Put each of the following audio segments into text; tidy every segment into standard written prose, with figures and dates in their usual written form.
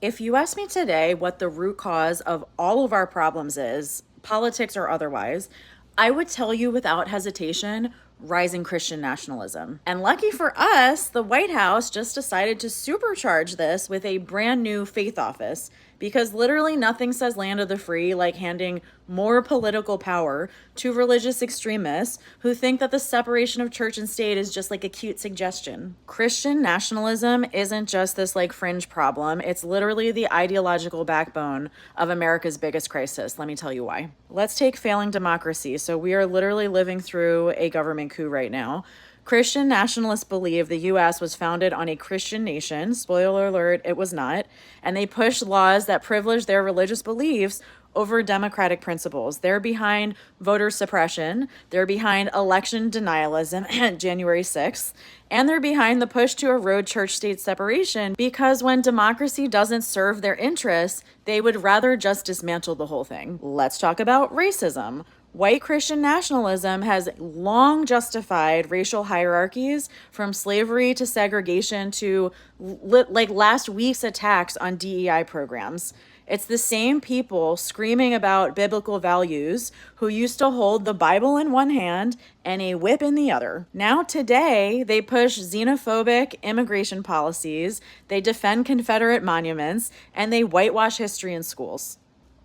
If you ask me today what the root cause of all of our problems is, politics or otherwise, I would tell you without hesitation rising Christian nationalism. And lucky for us, the White House just decided to supercharge this with a brand new faith office because literally nothing says land of the free like handing more political power to religious extremists who think that the separation of church and state is just like a cute suggestion. Christian nationalism isn't just this like fringe problem, it's literally the ideological backbone of America's biggest crisis. Let me tell you why. Let's take failing democracy. So we are literally living through a government coup right now. Christian nationalists believe the US was founded on a Christian nation. Spoiler alert, it was not. And they push laws that privilege their religious beliefs over democratic principles. They're behind voter suppression. They're behind election denialism, January 6th. And they're behind the push to erode church-state separation because when democracy doesn't serve their interests, they would rather just dismantle the whole thing. Let's talk about racism. White Christian nationalism has long justified racial hierarchies from slavery to segregation to like last week's attacks on DEI programs. It's the same people screaming about biblical values who used to hold the Bible in one hand and a whip in the other. Now today, they push xenophobic immigration policies, they defend Confederate monuments, and they whitewash history in schools.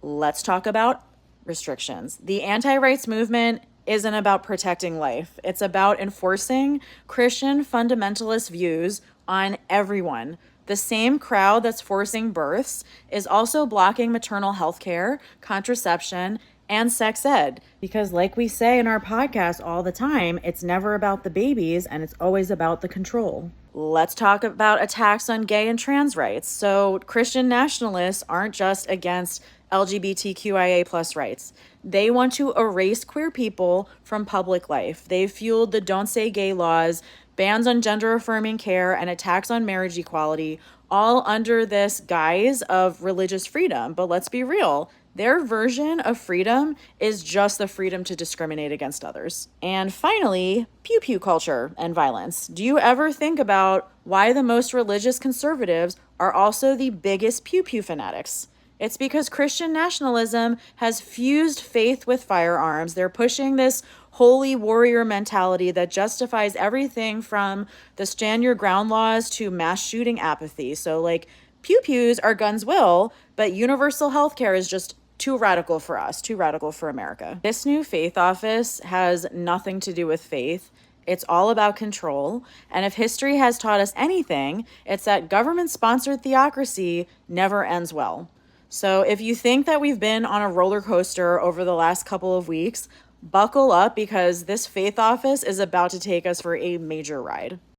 Let's talk about restrictions. The anti-rights movement isn't about protecting life. It's about enforcing Christian fundamentalist views on everyone. The same crowd that's forcing births is also blocking maternal health care, contraception, and sex ed. Because like we say in our podcast all the time, it's never about the babies and it's always about the control. Let's talk about attacks on gay and trans rights. So Christian nationalists aren't just against LGBTQIA plus rights. They want to erase queer people from public life. They've fueled the Don't Say Gay laws, bans on gender affirming care, and attacks on marriage equality, all under this guise of religious freedom. But let's be real, their version of freedom is just the freedom to discriminate against others. And finally, pew pew culture and violence. Do you ever think about why the most religious conservatives are also the biggest pew pew fanatics? It's because Christian nationalism has fused faith with firearms. They're pushing this holy warrior mentality that justifies everything from the stand your ground laws to mass shooting apathy. So like pew-pews are guns will, but universal health care is just too radical for us, too radical for America. This new faith office has nothing to do with faith. It's all about control. And if history has taught us anything, it's that government-sponsored theocracy never ends well. So if you think that we've been on a roller coaster over the last couple of weeks, buckle up because this faith office is about to take us for a major ride.